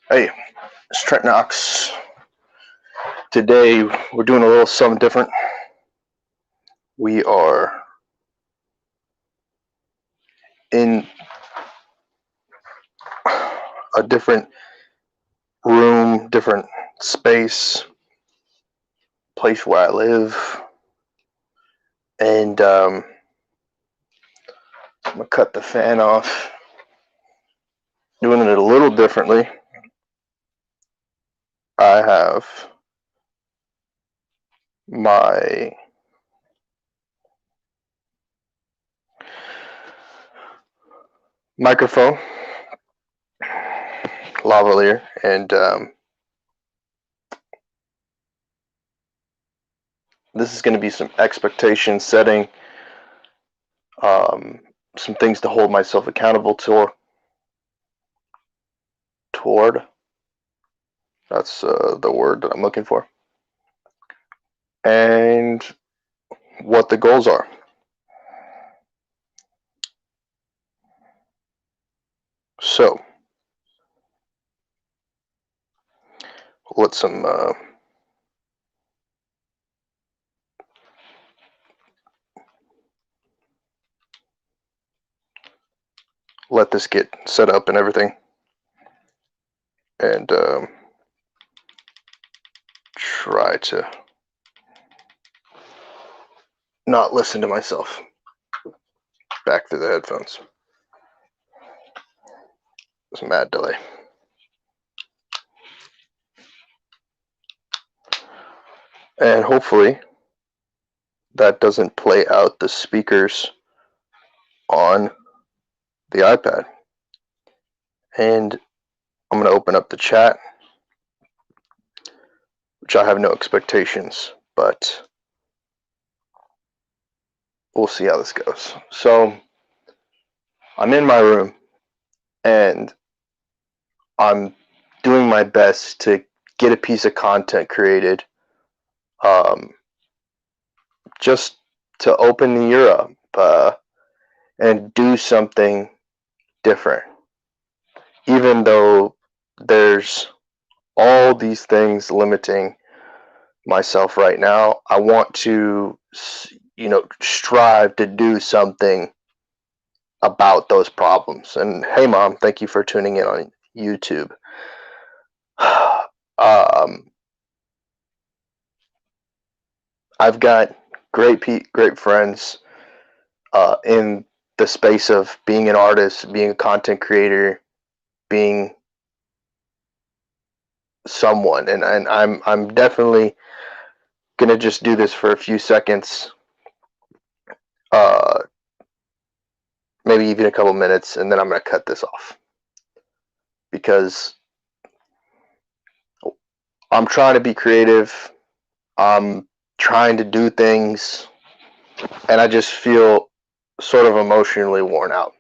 Hey, it's Trent Knox. Today we're doing a little something different. We are in a different room, different space, place where I live, and I'm gonna cut the fan off. Doing it a little differently. I have my microphone, lavalier, and this is going to be some expectation setting, um, some things to hold myself accountable toward. That's the word that I'm looking for, and what the goals are. So let some let this get set up and everything, and try to not listen to myself back through the headphones. It's a mad delay. And hopefully that doesn't play out the speakers on the iPad. And I'm going to open up the chat, which I have no expectations, but we'll see how this goes. So I'm in my room and I'm doing my best to get a piece of content created, um, just to open the year up and do something different. Even though there's all these things limiting myself right now, I want to, strive to do something about those problems. And hey, Mom, thank you for tuning in on YouTube. I've got great friends in the space of being an artist, being a content creator, being someone, and I'm definitely gonna just do this for a few seconds, uh, maybe even a couple minutes, and then I'm gonna cut this off because I'm trying to be creative. I'm trying to do things, and I just feel sort of emotionally worn out.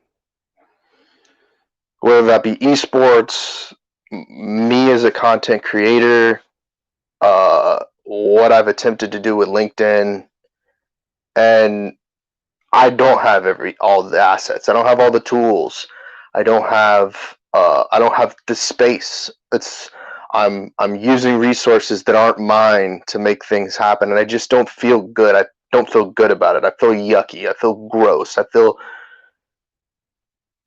Whether that be esports, me as a content creator, what I've attempted to do with LinkedIn, and I don't have all the assets. I don't have all the tools. I don't have the space. I'm using resources that aren't mine to make things happen, and I just don't feel good. I don't feel good about it. I feel yucky. I feel gross. I feel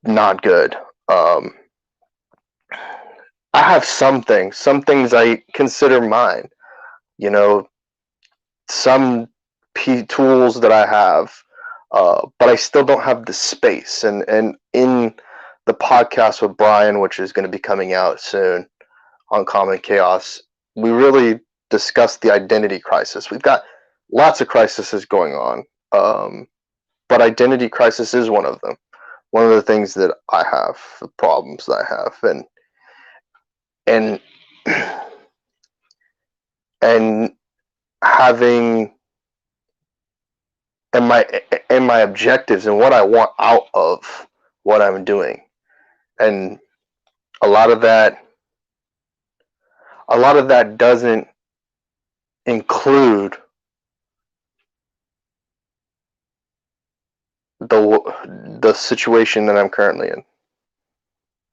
not good. Um, I have some things I consider mine. You know, some tools that I have, but I still don't have the space. And in the podcast with Brian, which is going to be coming out soon on Common Chaos, we really discussed the identity crisis. We've got lots of crises going on, but identity crisis is one of them. One of the things that I have, the problems that I have, and and having and my objectives and what I want out of what I'm doing. And a lot of that doesn't include the situation that I'm currently in.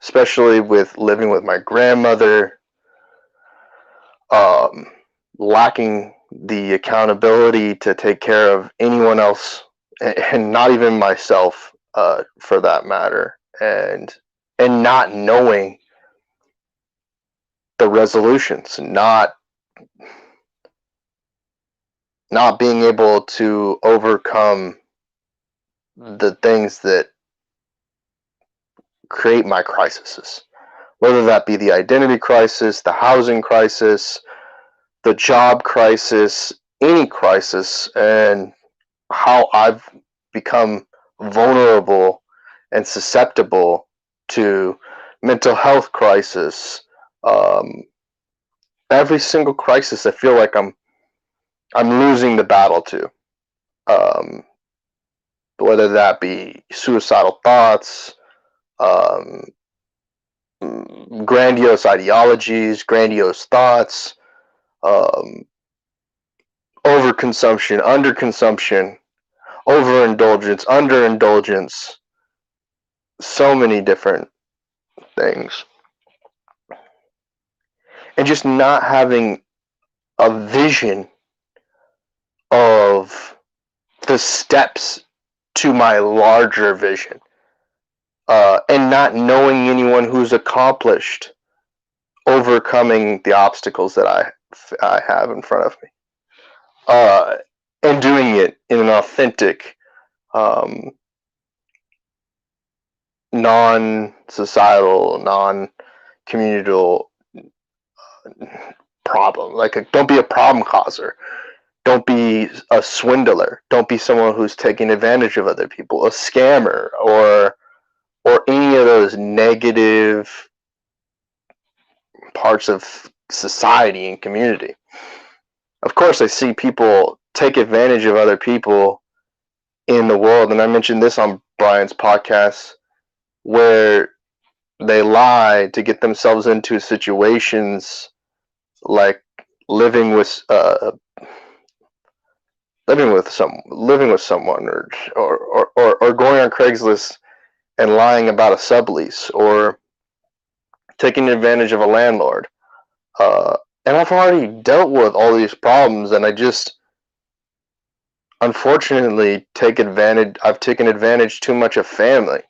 especially with living with my grandmother, um, lacking the accountability to take care of anyone else, and not even myself, for that matter, and not knowing the resolutions, not being able to overcome the things that create my crises, whether that be the identity crisis, the housing crisis, the job crisis, any crisis, and how I've become vulnerable and susceptible to mental health crisis. Um, every single crisis, I feel like I'm losing the battle to. Um, whether that be suicidal thoughts, um, grandiose ideologies, grandiose thoughts, um, overconsumption, underconsumption, overindulgence, underindulgence, so many different things. And just not having a vision of the steps to my larger vision, and not knowing anyone who's accomplished overcoming the obstacles that I have in front of me, uh, and doing it in an authentic, um, non-societal, non-communal problem. Like, don't be a problem causer. Don't be a swindler. Don't be someone who's taking advantage of other people, a scammer, or any of those negative parts of society and community. Of course, I see people take advantage of other people in the world, and I mentioned this on Brian's podcast, where they lie to get themselves into situations like living with living with someone, or going on Craigslist and lying about a sublease, or taking advantage of a landlord. And I've already dealt with all these problems, and I just unfortunately take advantage. I've taken advantage too much of family,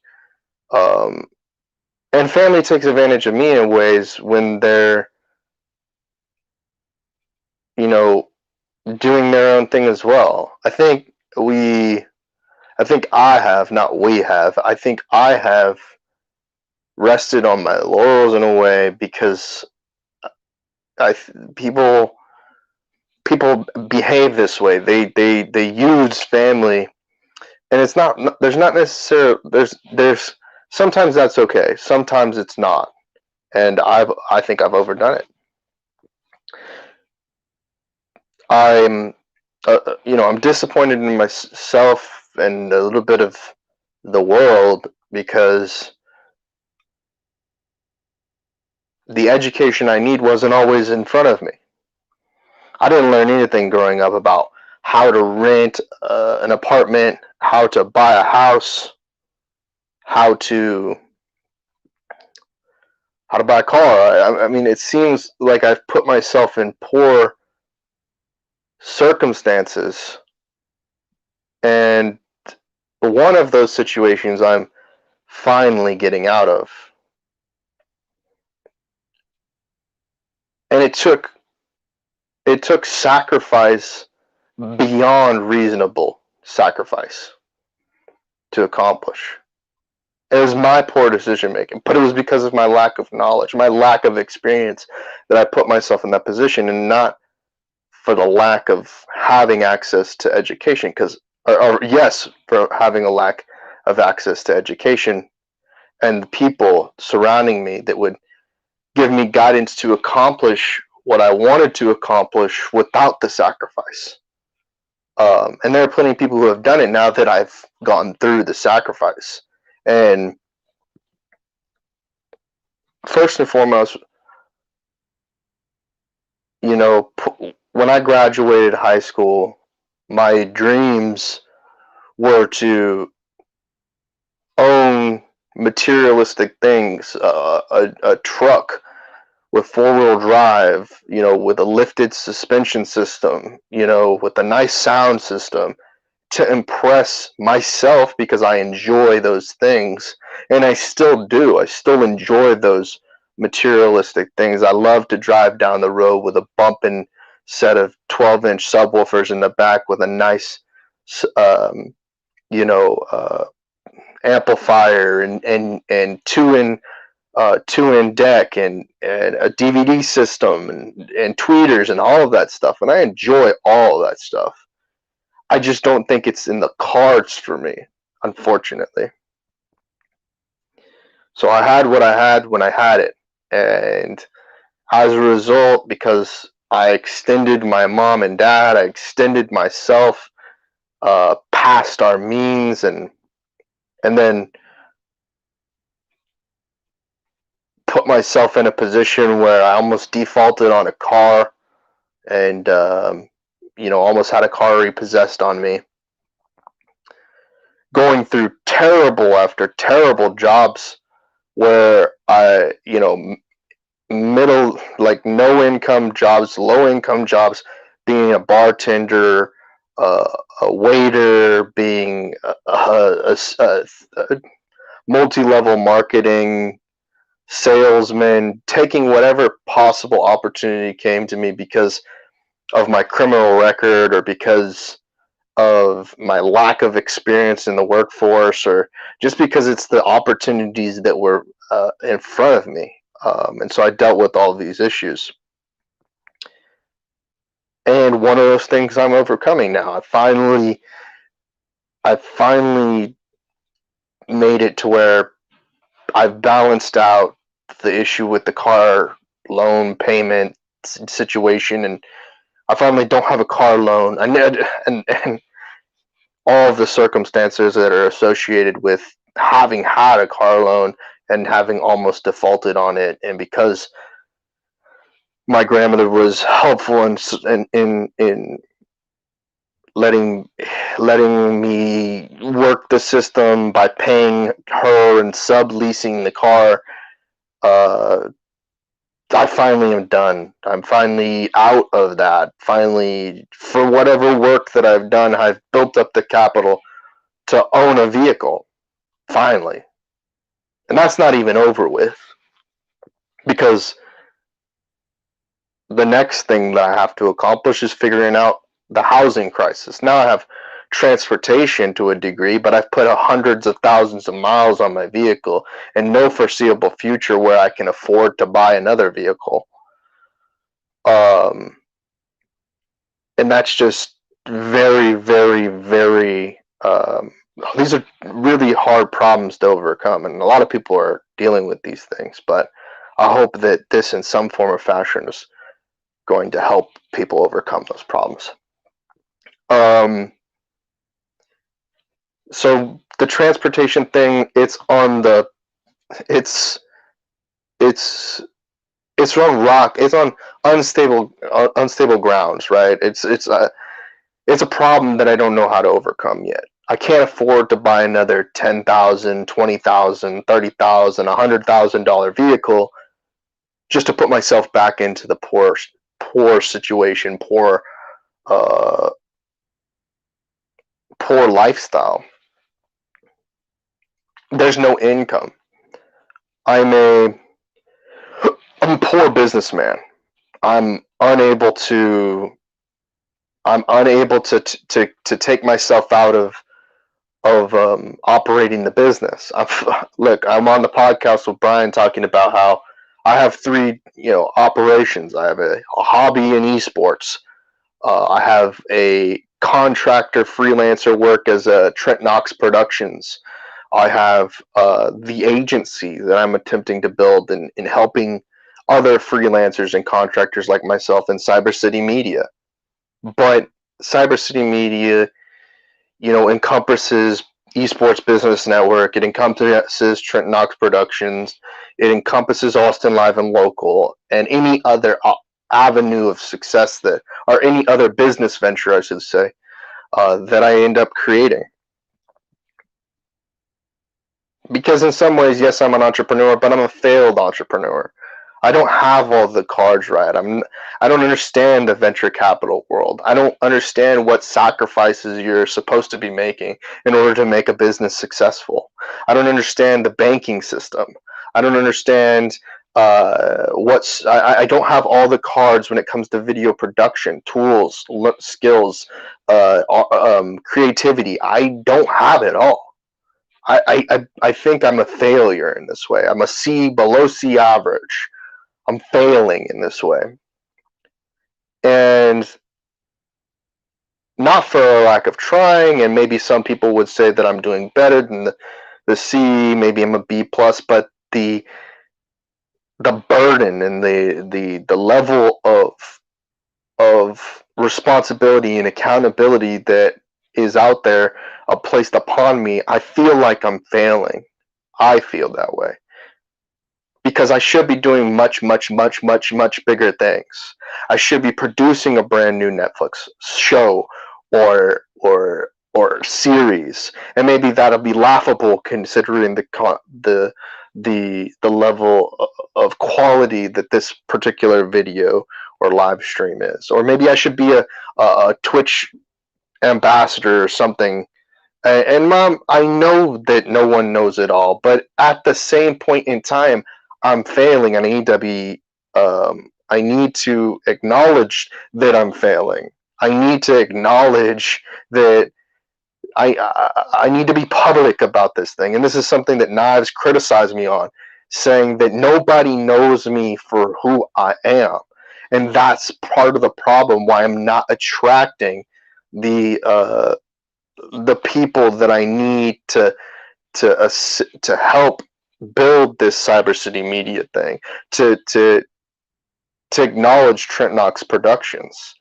um, and family takes advantage of me in ways when they're, you know, doing their own thing as well. I think I have, not we have. I think I have rested on my laurels in a way because I people behave this way. They use family, and it's not. There's not necessarily. There's sometimes that's okay. Sometimes it's not, and I think I've overdone it. I'm, I'm disappointed in myself and a little bit of the world because the education I need wasn't always in front of me. I didn't learn anything growing up about how to rent an apartment, how to buy a house, how to how to buy a car. I mean, it seems like I've put myself in poor circumstances, and one of those situations I'm finally getting out of. And it took sacrifice beyond reasonable sacrifice to accomplish. It was my poor decision making, but it was because of my lack of knowledge, my lack of experience, that I put myself in that position, and not for the lack of having access to education. Because, or yes, for having a lack of access to education and the people surrounding me that would give me guidance to accomplish what I wanted to accomplish without the sacrifice. And there are plenty of people who have done it now that I've gone through the sacrifice. And first and foremost, when I graduated high school, my dreams were to own materialistic things, a truck with four-wheel drive, with a lifted suspension system, with a nice sound system, to impress myself because I enjoy those things. And I still do. I still enjoy those materialistic things. I love to drive down the road with a bumping set of 12-inch subwoofers in the back with a nice, um, you know, uh, amplifier and two in deck and a DVD system and tweeters and all of that stuff. And I enjoy all of that stuff. I just don't think it's in the cards for me, unfortunately. So I had what I had when I had it. And as a result, because I extended my mom and dad, I extended myself past our means, and then put myself in a position where I almost defaulted on a car and, almost had a car repossessed on me. Going through terrible after terrible jobs where middle, like no income jobs, low income jobs, being a bartender, a waiter, being a multi-level marketing salesman, taking whatever possible opportunity came to me because of my criminal record or because of my lack of experience in the workforce, or just because it's the opportunities that were in front of me. And so I dealt with all of these issues. And one of those things I'm overcoming now. I finally made it to where I've balanced out the issue with the car loan payment situation, and I finally don't have a car loan. And all of the circumstances that are associated with having had a car loan and having almost defaulted on it, and because my grandmother was helpful in letting me work the system by paying her and subleasing the car. I finally am done. I'm finally out of that. Finally, for whatever work that I've done, I've built up the capital to own a vehicle. Finally. And that's not even over with, because the next thing that I have to accomplish is figuring out the housing crisis. Now I have transportation to a degree, but I've put hundreds of thousands of miles on my vehicle and no foreseeable future where I can afford to buy another vehicle. Um, and that's just very, very, very. These are really hard problems to overcome, and a lot of people are dealing with these things. But I hope that this, in some form or fashion, is going to help people overcome those problems. So the transportation thing, it's on the, it's it's it's on rock. It's on unstable grounds, right? It's a problem that I don't know how to overcome yet. I can't afford to buy another $10,000, $20,000, $30,000, $100,000 vehicle just to put myself back into the poor situation, uh, poor lifestyle. There's no income. I'm a I'm a poor businessman. I'm unable to I'm unable to take myself out of operating the business. Look, I'm on the podcast with Brian talking about how I have three operations. I have a hobby in esports. I have a contractor freelancer work as a Trent Knox Productions. I have the agency that I'm attempting to build in helping other freelancers and contractors like myself in Cyber City Media. But Cyber City Media, encompasses Esports Business Network. It encompasses Trent Knox Productions. It encompasses Austin Live and Local, and any other avenue of success or any other business venture, I should say, that I end up creating. Because in some ways, yes, I'm an entrepreneur, but I'm a failed entrepreneur. I don't have all the cards right. I don't understand the venture capital world. I don't understand what sacrifices you're supposed to be making in order to make a business successful. I don't understand the banking system. I don't understand I don't have all the cards when it comes to video production, tools, skills, creativity. I don't have it all. I think I'm a failure in this way. I'm a C, below C average. I'm failing in this way. And not for a lack of trying, and maybe some people would say that I'm doing better than the C, maybe I'm a B plus, but the burden and the level of responsibility and accountability that is out there placed upon me, I feel like I'm failing. I feel that way. Because I should be doing much, much, much, much, much bigger things. I should be producing a brand new Netflix show or series, and maybe that'll be laughable considering the level of quality that this particular video or live stream is. Or maybe I should be a Twitch ambassador or something. And mom, I know that no one knows it all, but at the same point in time, I'm failing. I need to acknowledge that I'm failing. I need to acknowledge that I need to be public about this thing. And this is something that Knives criticized me on, saying that nobody knows me for who I am. And that's part of the problem why I'm not attracting the people that I need to help build this Cyber City Media thing, to acknowledge Trent Knox Productions.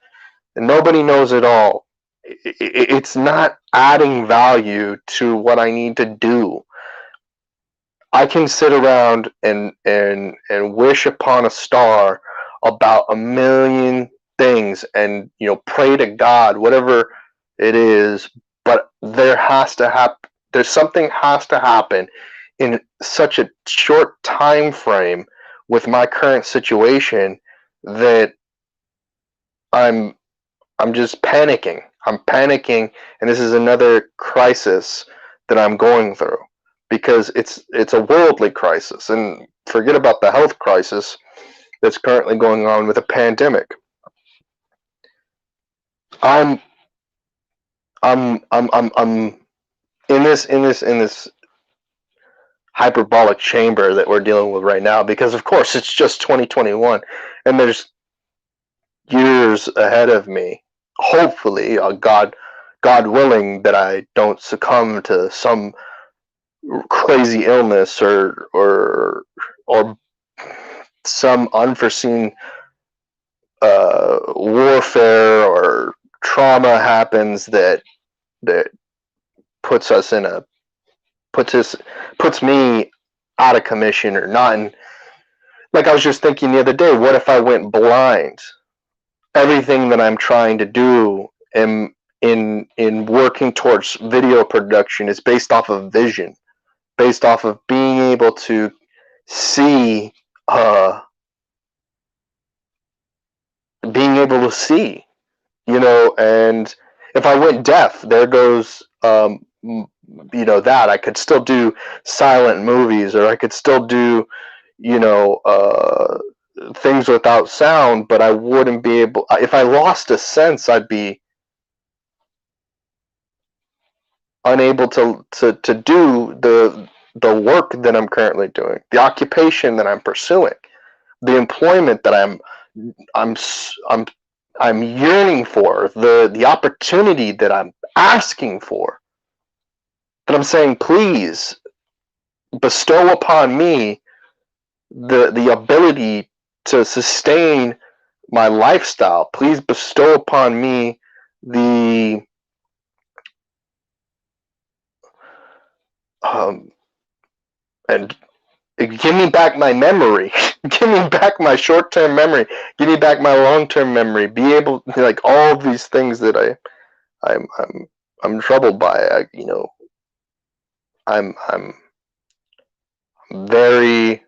And nobody knows it all. It's not adding value to what I need to do. I can sit around and wish upon a star about a million things, and pray to God, whatever it is, but there's something has to happen in such a short time frame with my current situation that I'm I'm just panicking. I'm panicking, and this is another crisis that I'm going through because it's a worldly crisis, and forget about the health crisis that's currently going on with a pandemic. I'm I'm in this hyperbolic chamber that we're dealing with right now because of course it's just 2021 and there's years ahead of me. Hopefully, God willing, that I don't succumb to some crazy illness or some unforeseen warfare or trauma happens that puts us in a puts me out of commission or not. And like I was just thinking the other day, what if I went blind? Everything that I'm trying to do in working towards video production is based off of vision, based off of being able to see, being able to see, and if I went deaf, there goes, that I could still do silent movies, or I could still do, things without sound, but I wouldn't be able. If I lost a sense, I'd be unable to do the work that I'm currently doing, the occupation that I'm pursuing, the employment that I'm I'm I'm yearning for, the opportunity that I'm asking for. That I'm saying, please bestow upon me the ability to sustain my lifestyle. Please bestow upon me the and give me back my memory. Give me back my short-term memory. Give me back my long-term memory. Be able to, like, all these things that I'm troubled by. I'm very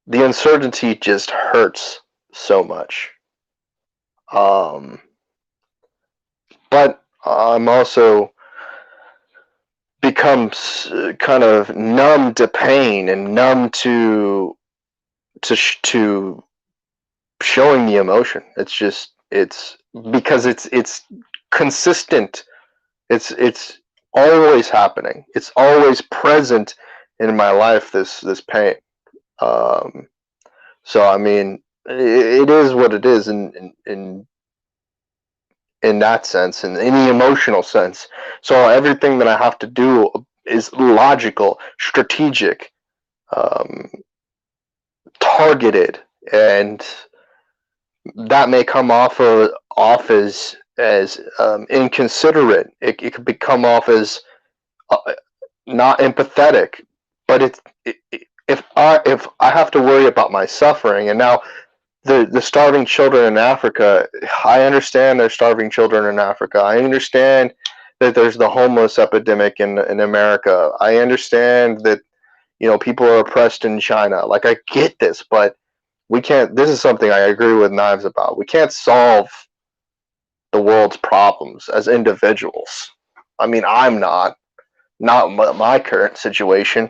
the uncertainty just hurts so much. Um, but I'm also becomes kind of numb to pain and numb to showing the emotion. It's just it's because it's consistent. It's always happening. It's always present in my life. This pain. Um, so I mean, it is what it is in that sense, in any emotional sense. So everything that I have to do is logical, strategic, um, targeted, and that may come off as inconsiderate. It could become off as uh, not empathetic. But if I have to worry about my suffering, and now the starving children in Africa, I understand there's starving children in Africa. I understand that there's the homeless epidemic in America. I understand that people are oppressed in China. Like I get this, but we can't. This is something I agree with Knives about. We can't solve the world's problems as individuals. I mean, I'm not my current situation.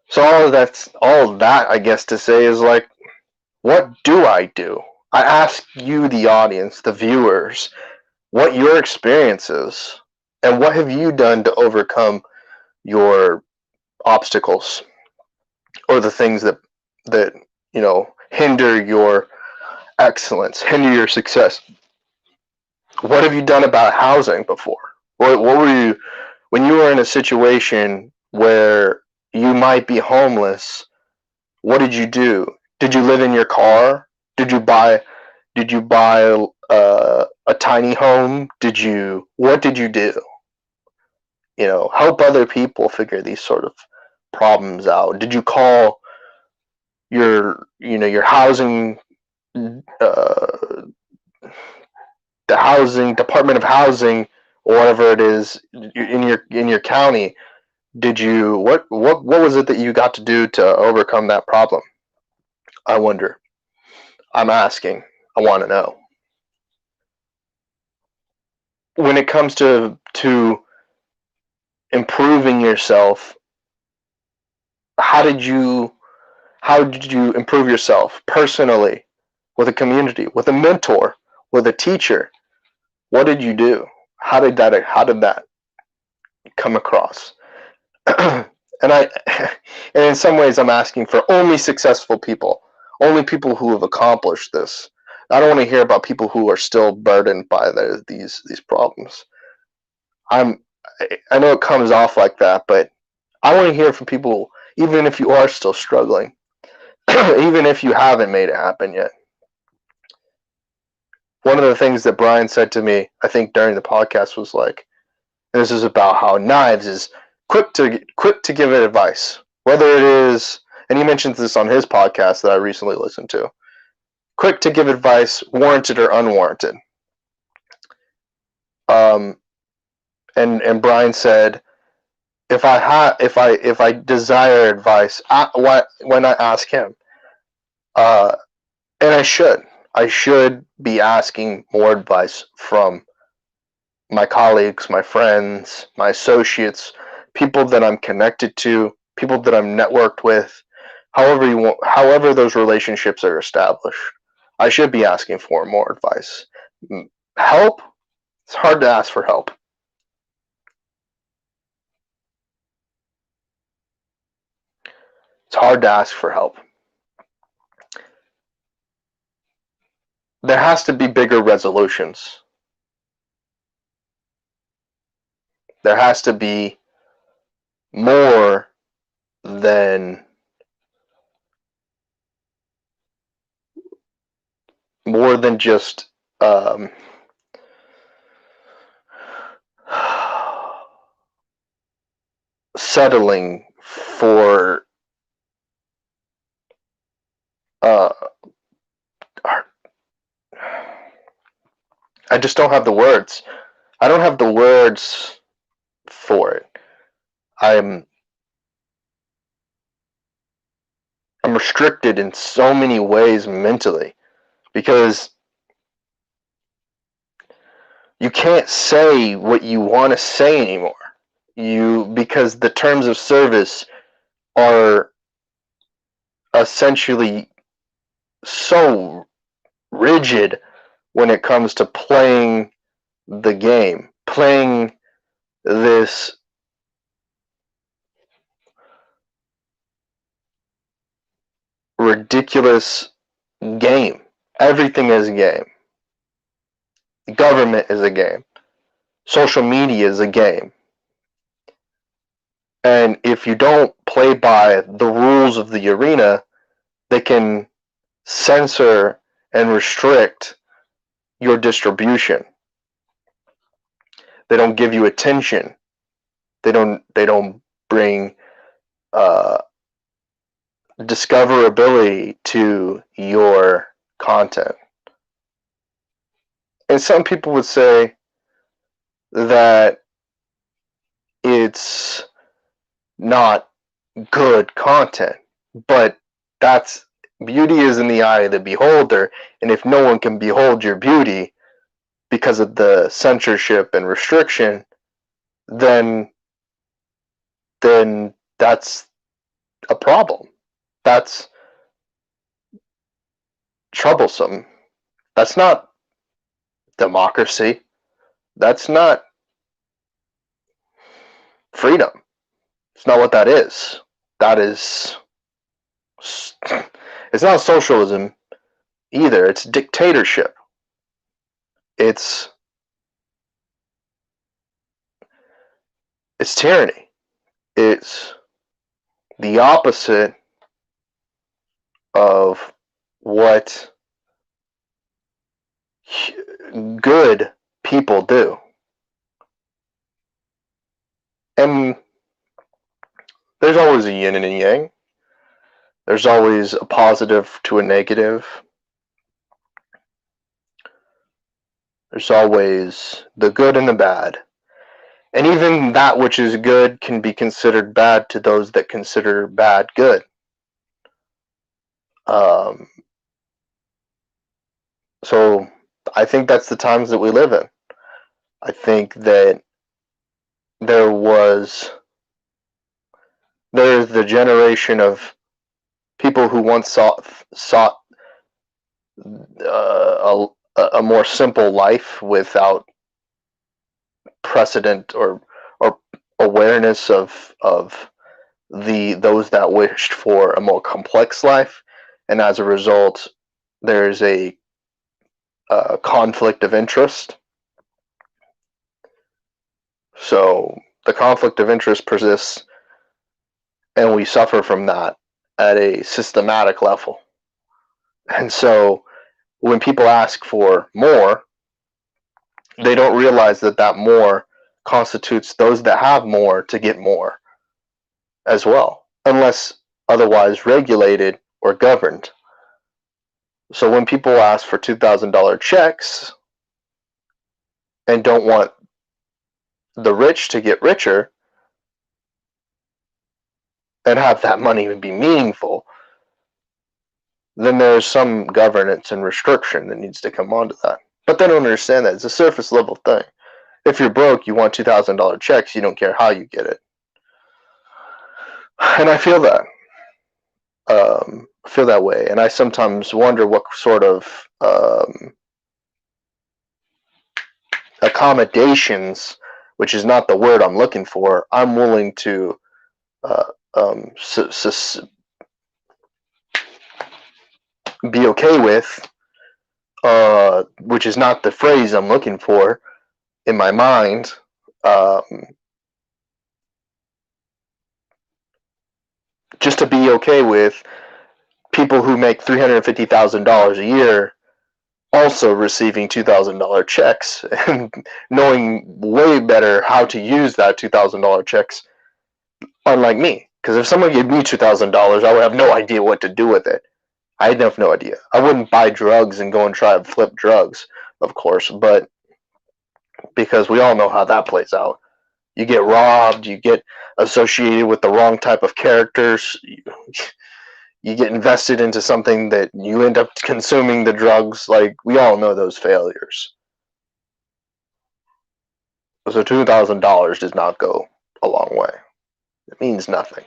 So all of that I guess to say is like, what do I do? I ask you, the audience, the viewers, what your experience is, and what have you done to overcome your obstacles or the things that hinder your excellence, hinder your success. What have you done about housing before? What were you when you were in a situation where you might be homeless? What did you do? Did you live in your car? Did you buy Did you buy a tiny home? What did you do? Help other people figure these sort of problems out. Did you call your housing, uh, the housing department of housing, or whatever it is in your county? Did you what was it that you got to do to overcome that problem? I wonder. I'm asking. I want to know. When it comes to improving yourself, how did you how did you improve yourself personally, with a community, with a mentor, with a teacher? What did you do? How did that come across? and I and in some ways I'm asking for only successful people, only people who have accomplished this. I don't want to hear about people who are still burdened by these problems. I'm I know it comes off like that, but I want to hear from people, even if you are still struggling, even if you haven't made it happen yet. One of the things that Brian said to me, I think during the podcast, was like, and this is about how Knives is quick to give advice, whether it is, and he mentions this on his podcast that I recently listened to. Quick to give advice, warranted or unwarranted. Um, and Brian said, if I desire advice, why not ask him? Uh, and I should be asking more advice from my colleagues, my friends, my associates, people that I'm connected to, people that I'm networked with, however those relationships are established. I should be asking for more advice. Help? It's hard to ask for help. It's hard to ask for help. There has to be bigger resolutions. There has to be more than just um, settling for uh, I just don't have the words. I don't have the words for it. I'm restricted in so many ways mentally because you can't say what you want to say anymore. Because the terms of service are essentially so rigid when it comes to playing the game, playing this ridiculous game. Everything is a game. Government is a game. Social media is a game. And if you don't play by the rules of the arena, they can censor and restrict your distribution. They don't give you attention. They don't bring discoverability to your content. And some people would say that it's not good content, but that's beauty is in the eye of the beholder, and if no one can behold your beauty because of the censorship and restriction, then that's a problem. That's troublesome. That's not democracy. That's not freedom. It's not what that is. That is, it's not socialism either. It's dictatorship. It's tyranny. It's the opposite of what good people do. And there's always a yin and a yang. There's always a positive to a negative. There's always the good and the bad. And even that which is good can be considered bad to those that consider bad good. So I think that's the times that we live in. I think that there's the generation of people who once sought a more simple life without precedent or awareness of those that wished for a more complex life, and as a result, there's a conflict of interest. So the conflict of interest persists, and we suffer from that at a systematic level. And so when people ask for more, they don't realize that that more constitutes those that have more to get more as well, unless otherwise regulated or governed. So when people ask for $2,000 checks and don't want the rich to get richer and have that money be meaningful, then there's some governance and restriction that needs to come onto that. But they don't understand that. It's a surface level thing. If you're broke, you want $2,000 checks, you don't care how you get it. And I feel that. Feel that way. And I sometimes wonder what sort of accommodations, which is not the word I'm looking for, I'm willing to be okay with, which is not the phrase I'm looking for in my mind. Just to be okay with people who make $350,000 a year also receiving $2,000 checks and knowing way better how to use that $2,000 checks, unlike me. Because if someone gave me $2,000, I would have no idea what to do with it. I'd have no idea. I wouldn't buy drugs and go and try to flip drugs, of course, but because we all know how that plays out. You get robbed, you get associated with the wrong type of characters, you get invested into something that you end up consuming the drugs. Like, we all know those failures. So $2,000 does not go a long way. It means nothing.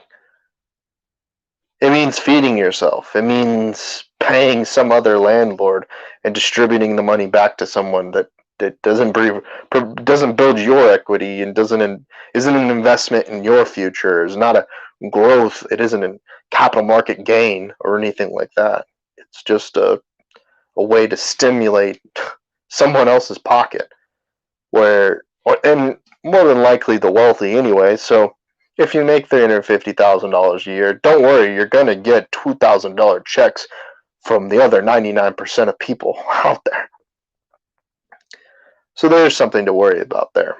It means feeding yourself. It means paying some other landlord and distributing the money back to someone that doesn't build your equity and isn't an investment in your future. It's not a growth. It isn't a capital market gain or anything like that. It's just a way to stimulate someone else's pocket, and more than likely the wealthy anyway. So if you make $350,000 a year, don't worry, you're gonna get $2,000 checks from the other 99% of people out there. So there's something to worry about there.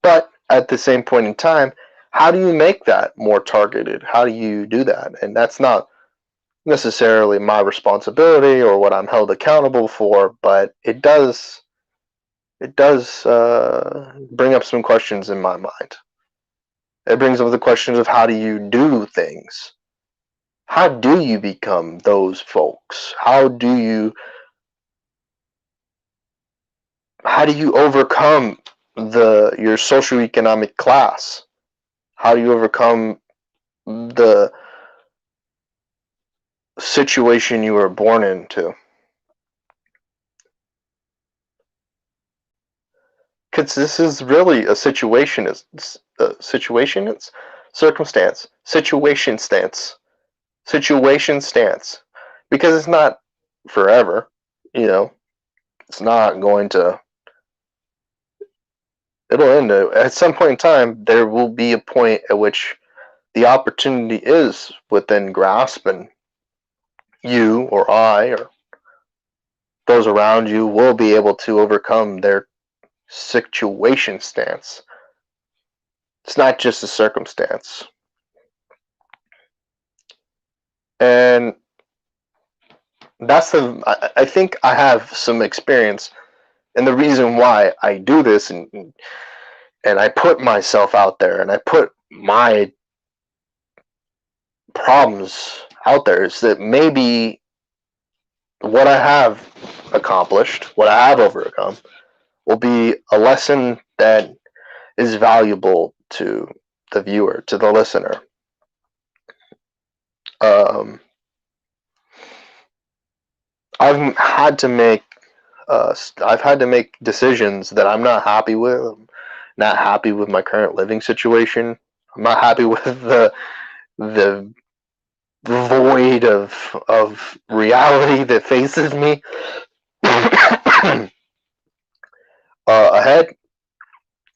But at the same point in time, how do you make that more targeted? How do you do that? And that's not necessarily my responsibility or what I'm held accountable for, but it does bring up some questions in my mind. It brings up the questions of how do you do things? How do you become those folks? How do you overcome your socioeconomic class? How do you overcome the situation you were born into? Because this is really a situation stance, because it's not forever. You know, it's not going to. It'll end at some point in time. There will be a point at which the opportunity is within grasp, and you or I or those around you will be able to overcome their situation stance. It's not just a circumstance. And I think I have some experience, and the reason why I do this, and I put myself out there and I put my problems out there, is that maybe what I have accomplished, what I have overcome, will be a lesson that is valuable to the viewer, to the listener. Um, I've had to make I've had to make decisions that I'm not happy with. I'm not happy with my current living situation. I'm not happy with the void of reality that faces me ahead.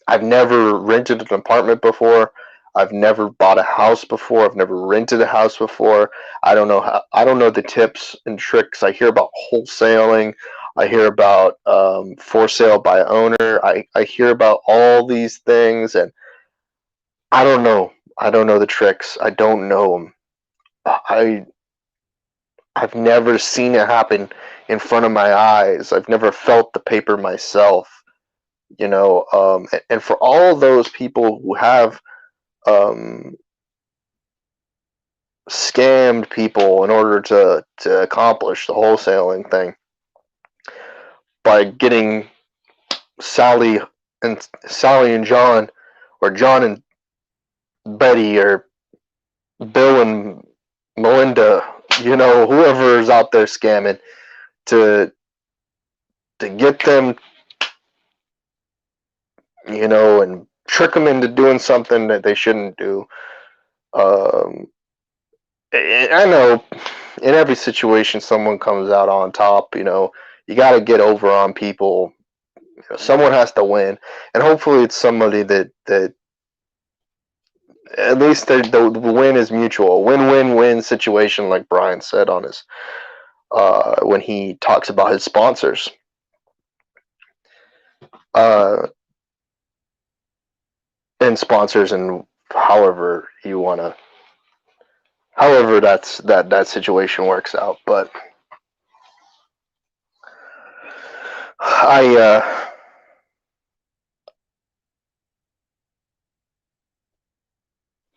I've never rented an apartment before. I've never bought a house before. I've never rented a house before. I don't know the tips and tricks. I hear about wholesaling. I hear about for sale by owner. I hear about all these things, and I don't know. I don't know the tricks. I don't know them. I I've never seen it happen in front of my eyes. I've never felt the paper myself. And for all those people who have um, scammed people in order to accomplish the wholesaling thing by getting Sally and John, or John and Betty, or Bill and Melinda, whoever is out there scamming, to get them, and trick them into doing something that they shouldn't do. Um, I know in every situation someone comes out on top. You got to get over on people. Someone has to win, and hopefully it's somebody that at least the win is mutual. Win-win-win situation, like Brian said on his when he talks about his sponsors. And sponsors, and however you want to, however that situation works out. But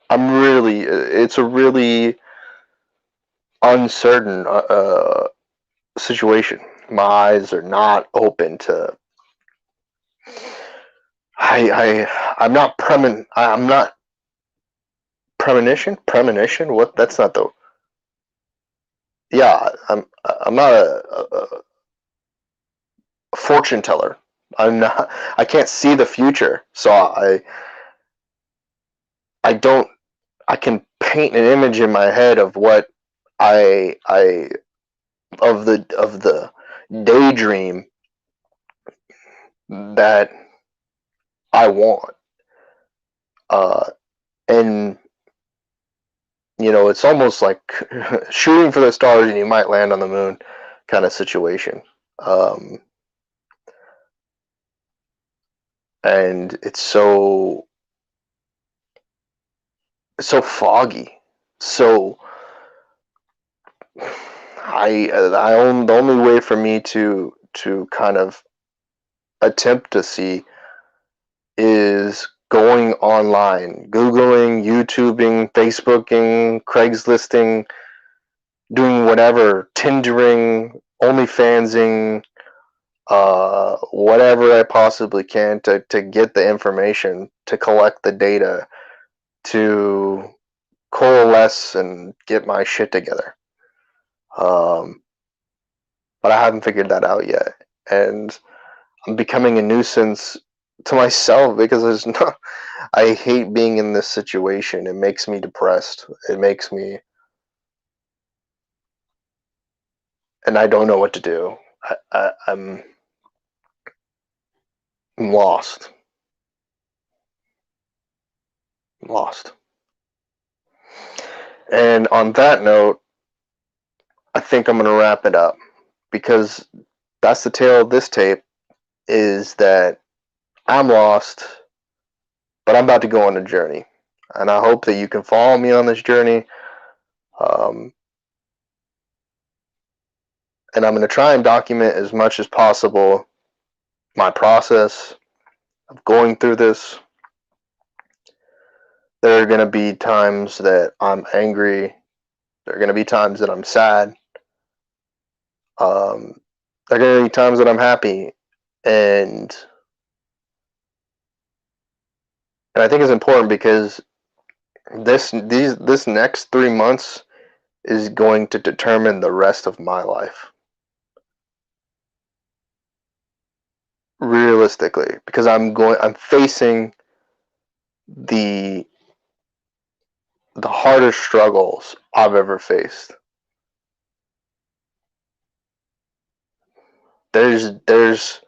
it's a really uncertain situation. My eyes are not open to. I'm not I'm not premonition. What? That's not the. Yeah, I'm not a fortune teller. I'm not. I can't see the future, so I don't. I can paint an image in my head of what I of the daydream that I want. Uh, and it's almost like shooting for the stars and you might land on the moon kind of situation. Um, and it's so foggy. So the only way for me to kind of attempt to see is going online, Googling, YouTubing, Facebooking, Craigslisting, doing whatever, Tindering, OnlyFansing, whatever I possibly can to get the information, to collect the data, to coalesce and get my shit together. Um, but I haven't figured that out yet. And I'm becoming a nuisance to myself because there's no, I hate being in this situation. It makes me depressed. It makes me, and I don't know what to do. I'm lost. Lost. And on that note, I think I'm going to wrap it up because that's the tale of this tape is that I'm lost, but I'm about to go on a journey. And I hope that you can follow me on this journey. Um, and I'm going to try and document as much as possible my process of going through this. There are going to be times that I'm angry. There are going to be times that I'm sad. Um, there are going to be times that I'm happy. And and I think it's important because this next 3 months is going to determine the rest of my life. Realistically, because I'm facing the the hardest struggles I've ever faced. There's there's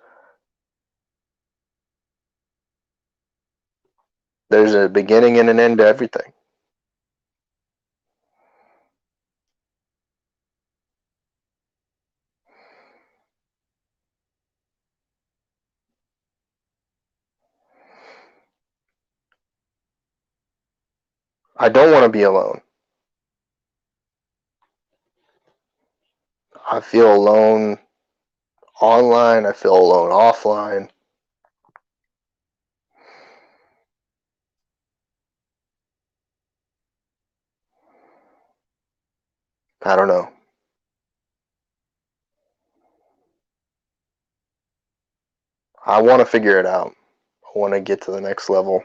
a beginning and an end to everything. I don't want to be alone. I feel alone online, I feel alone offline. I don't know. I want to figure it out. I want to get to the next level.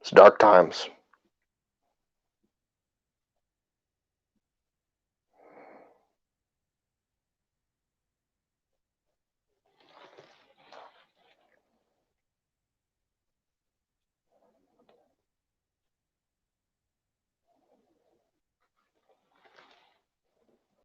It's dark times.